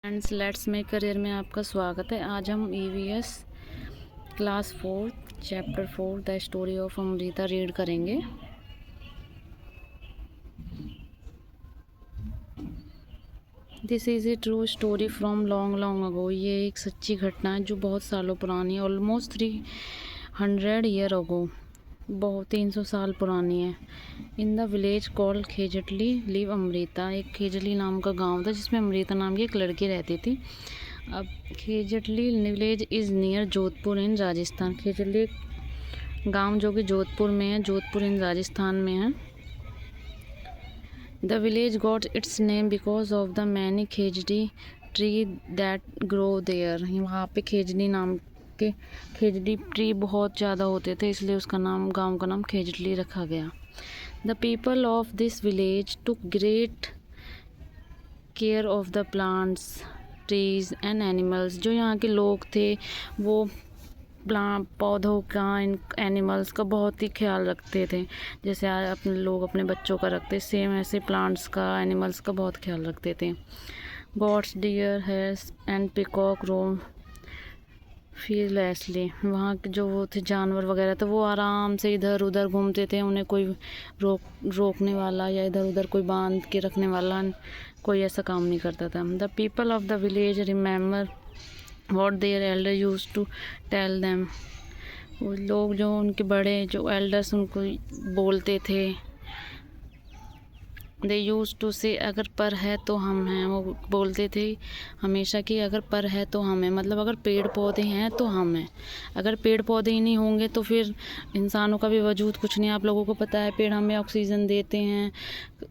Friends, let's make career में आपका स्वागत है। आज हम EVS class 4 chapter 4 the story of Amrita read करेंगे। This is a true story from long long ago. ये एक सच्ची घटना है जो बहुत सालों पुरानी है। ऑलमोस्ट 300 ईयर अगो, बहुत 300 साल पुरानी है। In the village called Khejarli live Amrita. एक खेजली नाम का गांव था जिसमें अमृता नाम की एक लड़की रहती थी। अब खेजटली विलेज इज़ नियर जोधपुर इन राजस्थान। खेजटली गांव जो कि जोधपुर में है, जोधपुर इन राजस्थान में है। The village got its name because of the many khejri tree that grow there. वहाँ पे खेजड़ी नाम के खेजड़ी ट्री बहुत ज़्यादा होते थे, इसलिए उसका नाम, गांव का नाम खेजड़ी रखा गया। The people of this village took great care of the plants, trees and animals. जो यहाँ के लोग थे वो पौधों का, इन एनिमल्स का बहुत ही ख्याल रखते थे। जैसे अपने लोग अपने बच्चों का रखते, सेम ऐसे प्लांट्स का, एनिमल्स का बहुत ख्याल रखते थे। गॉड्स, डियर, हैर्स एंड पिकॉक रोम फीयरलेसली। वहाँ के जो वो थे जानवर वगैरह, तो वो आराम से इधर उधर घूमते थे। उन्हें कोई रोकने वाला या इधर उधर कोई बांध के रखने वाला कोई ऐसा काम नहीं करता था। The people of the village remember what their elder use to tell them. वो लोग, जो उनके बड़े, जो एल्डर्स उनको बोलते थे, दे यूज टू से अगर पर है तो हम हैं। वो बोलते थे हमेशा कि अगर पर है तो हम हैं, मतलब अगर पेड़ पौधे हैं तो हम हैं। अगर पेड़ पौधे ही नहीं होंगे तो फिर इंसानों का भी वजूद कुछ नहीं। आप लोगों को पता है पेड़ हमें ऑक्सीजन देते हैं,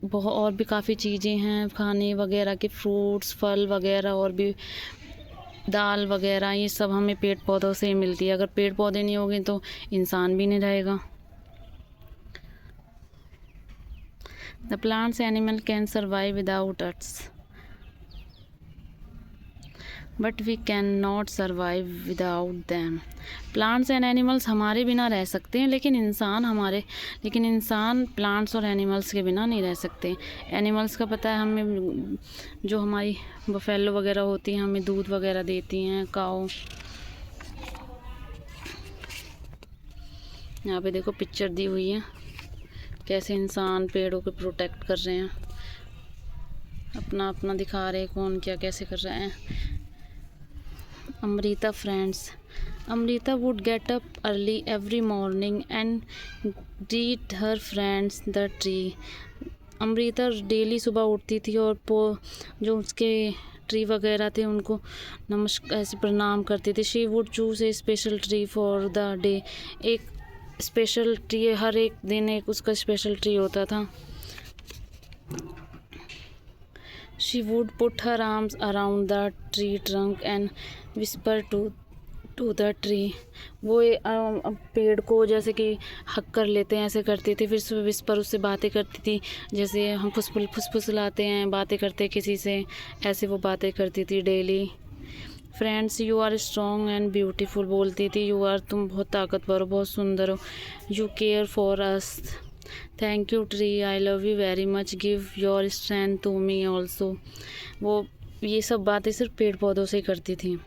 बहुत और भी काफ़ी चीज़ें हैं खाने वगैरह के, फ्रूट्स, फल वगैरह, और भी दाल वगैरह, ये सब हमें पेड़ पौधों से ही मिलती है। अगर पेड़ पौधे नहीं होंगे तो इंसान भी नहीं रहेगा। The plants animal can survive without us, but we cannot survive without them. Plants and animals हमारे बिना रह सकते हैं, लेकिन इंसान प्लांट्स और एनिमल्स के बिना नहीं रह सकते। एनिमल्स का पता है हमें, जो हमारी बफेलो वगैरह होती हैं हमें दूध वगैरह देती हैं, काऊ। यहाँ पे देखो पिक्चर दी हुई है, कैसे इंसान पेड़ों को प्रोटेक्ट कर रहे हैं, अपना अपना दिखा रहे हैं कौन क्या कैसे कर रहे हैं। Amrita friends. Amrita would get up early every morning and greet her friends the tree. Amrita daily सुबह उठती थी और जो उसके ट्री वगैरह थे उनको नमस्कार ऐसे प्रणाम करती थी। She would choose a special tree for the day. एक स्पेशल ट्री, हर एक दिन एक उसका स्पेशल ट्री होता था। She would put her arms around the tree trunk and whisper to the tree. वो पेड़ को जैसे कि हक कर लेते हैं ऐसे करती थी, फिर विस्पर उससे बातें करती थी, जैसे हम फुसफुसलाते हैं, बातें करते किसी से, ऐसे वो बातें करती थी daily. Friends, you are strong and beautiful. बोलती थी तुम बहुत ताकतवर हो, बहुत सुंदर हो। You care for us. Thank you tree, I love you very much, give your strength to me also. वो ये सब बातें सिर्फ पेड़ पौधों से ही करती थी।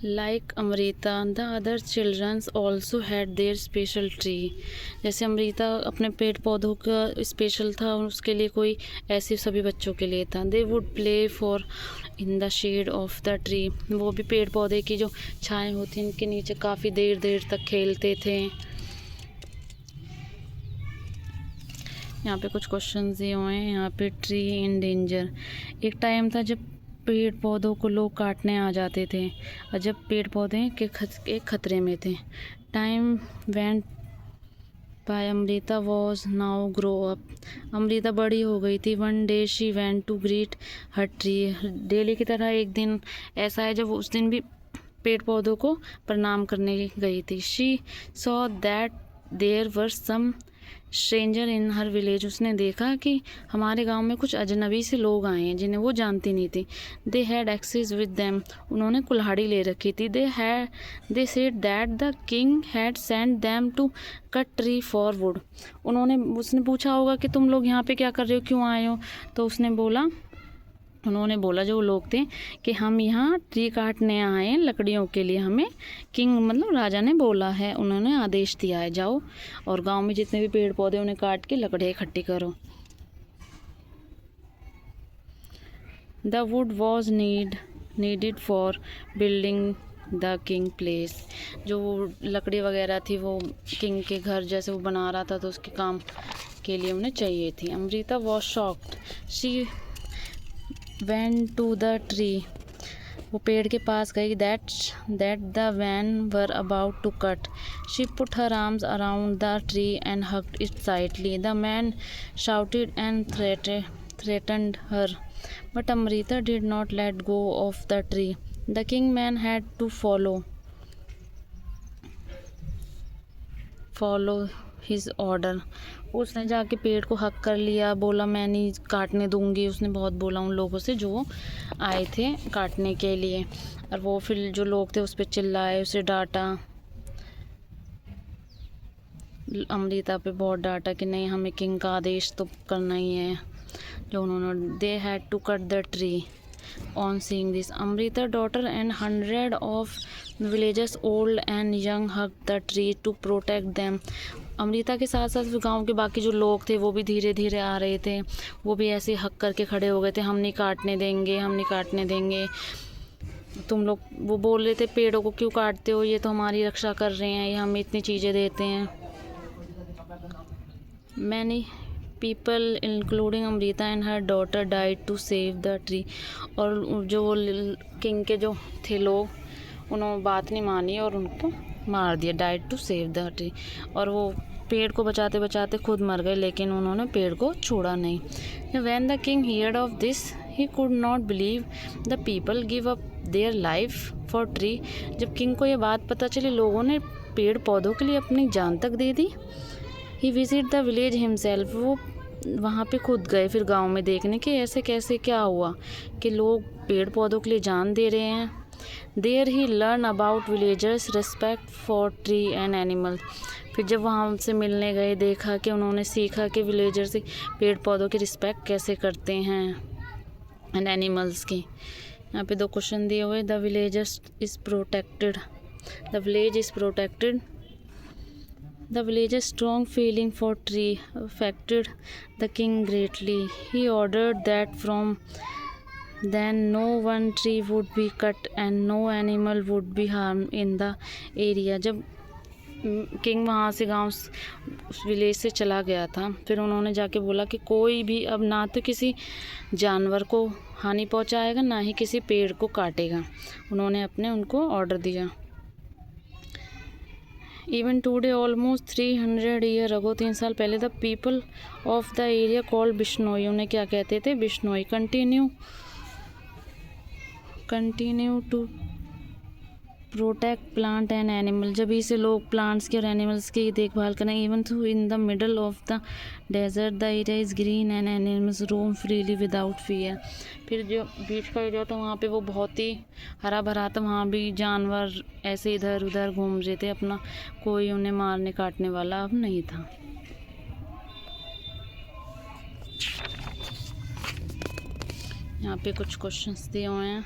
Like Amrita the other childrens also had their special tree. जैसे अमृता अपने पेड़ पौधों का स्पेशल था, उसके लिए कोई ऐसे सभी बच्चों के लिए था। They would play for in the shade of the tree. वो भी पेड़ पौधे की जो छाएँ होती हैं उनके नीचे काफ़ी देर देर तक खेलते थे। यहाँ पे कुछ क्वेश्चन दिए हुए हैं। यहाँ पे ट्री इन डेंजर। एक टाइम था जब पेड़ पौधों को लोग काटने आ जाते थे, और जब पेड़ पौधे के खतरे में थे। Time went by, Amrita was now grow up. Amrita बड़ी हो गई थी। One day she went to greet her tree. Daily की तरह एक दिन ऐसा है जब उस दिन भी पेड़ पौधों को प्रणाम करने गई थी। She saw that there were some stranger in her village. उसने देखा कि हमारे गांव में कुछ अजनबी से लोग आए हैं जिन्हें वो जानती नहीं थी। They had axes with them. उन्होंने कुल्हाड़ी ले रखी थी। They said that the king had sent them to cut tree for wood. उसने पूछा होगा कि तुम लोग यहाँ पे क्या कर रहे हो, क्यों आए हो। तो उसने बोला उन्होंने बोला, जो लोग थे, कि हम यहाँ ट्री काटने आए हैं लकड़ियों के लिए, हमें किंग मतलब राजा ने बोला है, उन्होंने आदेश दिया है, जाओ और गांव में जितने भी पेड़ पौधे उन्हें काट के लकड़ियाँ इकट्ठी करो। The wood was needed for building the king place. जो लकड़ी वगैरह थी वो किंग के घर जैसे वो बना रहा था, तो उसके काम के लिए उन्हें चाहिए थी। Amrita was shocked, she went to the tree, वो पेड़ के पास गई, that the men were about to cut, she put her arms around the tree and hugged it tightly, the man shouted and threatened her, but Amrita did not let go of the tree. The king man had to follow his order. उसने जाके पेड़ को हक कर लिया, बोला मैं नहीं काटने दूंगी। उसने बहुत बोला उन लोगों से जो आए थे काटने के लिए, और वो फिर जो लोग थे उस पर चिल्लाए, उसे डांटा, अमृता पे बहुत डांटा कि नहीं, हमें किंग का आदेश तो करना ही है जो उन्होंने। They had to cut the tree. On seeing this, Amrita daughter and 100 of villagers old and young hug the tree to protect them. Amrita के साथ साथ गांव के बाकी जो लोग थे वो भी धीरे धीरे आ रहे थे, वो भी ऐसे हक करके खड़े हो गए थे, हम नहीं काटने देंगे, हम नहीं काटने देंगे, तुम लोग, वो बोल रहे थे पेड़ों को क्यों काटते हो, ये तो हमारी रक्षा कर रहे हैं, ये हमें इतनी चीज़ें देते हैं। Many people including Amrita and her daughter died to save the tree. और जो किंग के जो थे लोग, उन्होंने बात नहीं मानी और उनको मार दिया, died to save the tree. और वो पेड़ को बचाते बचाते खुद मर गए, लेकिन उन्होंने पेड़ को छोड़ा नहीं। When the king heard of this he could not believe the people give up their life for tree. जब किंग को ये बात पता चली लोगों ने पेड़ पौधों के लिए अपनी जान तक दे दी। ही विजिट द विलेज हिमसेल्फ, वो वहाँ पे खुद गए फिर गांव में देखने कि ऐसे कैसे क्या हुआ कि लोग पेड़ पौधों के लिए जान दे रहे हैं। There he learn about villagers respect for tree and animal. फिर जब वहाँ से मिलने गए, देखा कि उन्होंने सीखा कि विलेजर्स पेड़ पौधों की रिस्पेक्ट कैसे करते हैं एंड एनिमल्स की। यहाँ पे 2 क्वेश्चन दिए हुए। The villagers is protected, the village is protected. The village's strong feeling for tree affected the king greatly. He ordered that from then no one tree would be cut and no animal would be harmed in the area. जब king वहाँ से गांव उस village से चला गया था, फिर उन्होंने जाके बोला कि कोई भी अब ना तो किसी जानवर को हानि पहुँचाएगा, ना ही किसी पेड़ को काटेगा। उन्होंने अपने उनको ऑर्डर दिया। Even today almost 300 year ago, 3 साल पहले, the people of the area called Bishnoi, उन्हें क्या कहते थे, Bishnoi. Continue to protect plant and animal, जब इसे लोग प्लांट्स की और एनिमल्स की देखभाल करें। Even through in the middle of the desert the area is green and animals roam freely without fear. फिर जो बीच का एरिया था वहाँ पे वो बहुत ही हरा भरा था, वहाँ भी जानवर ऐसे इधर उधर घूम रहे थे, अपना कोई उन्हें मारने काटने वाला अब नहीं था। यहाँ पे कुछ क्वेश्चंस दिए हुए हैं।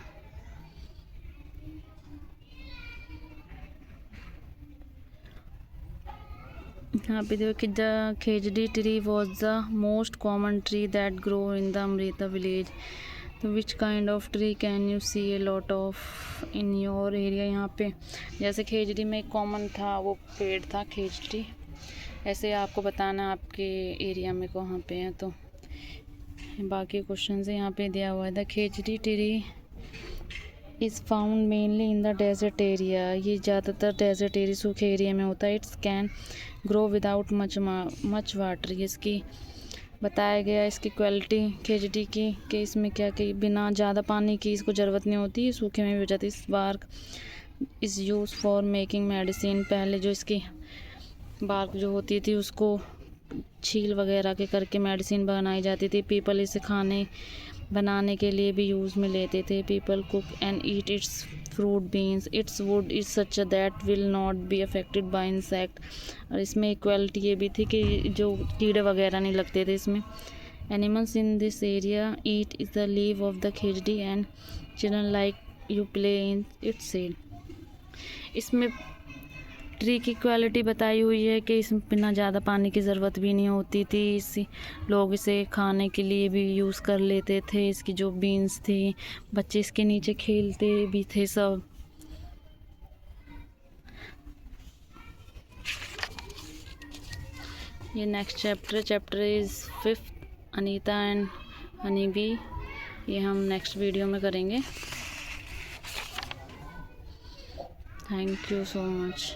यहाँ पे देखो कि the khejri tree was the most common tree that grow in the Amrita village. तो which kind of tree can you see a lot of in your area. यहाँ पे जैसे खेजड़ी में कॉमन था वो पेड़ था खेजड़ी, ऐसे आपको बताना आपके एरिया में कहाँ पे है। तो बाकी क्वेश्चन से यहाँ पे दिया हुआ है। The khejri tree is found mainly in the desert area, ये ज़्यादातर डेजर्ट एरिया सूखे एरिया में होता है। It's can grow without much water, इसकी बताया गया इसकी क्वालिटी खेजड़ी की कि इसमें क्या कि बिना ज़्यादा पानी की इसको ज़रूरत नहीं होती, सूखे में भी हो जाती। इस bark is use for making medicine, पहले जो इसकी बार्क जो होती थी उसको छील वगैरह के करके मेडिसिन बनाई जाती थी। पीपल इसे खाने बनाने के लिए भी यूज़ में लेते थे। People cook and eat it's fruit beans, it's would is such that will not be affected by insect. और इसमें इक्वालिटी ये भी थी कि जो कीड़े वगैरह नहीं लगते थे इसमें, Animals in this area eat the leaf of the khejdi and children like you play in its seed. इसमें ट्री की क्वालिटी बताई हुई है कि इसमें बिना ज़्यादा पानी की ज़रूरत भी नहीं होती थी। लोग इसे खाने के लिए भी यूज़ कर लेते थे। इसकी जो बीन्स थी, बच्चे इसके नीचे खेलते भी थे सब। ये next chapter is 5th, Anita and honey bee. ये हम नेक्स्ट वीडियो में करेंगे। Thank you so much.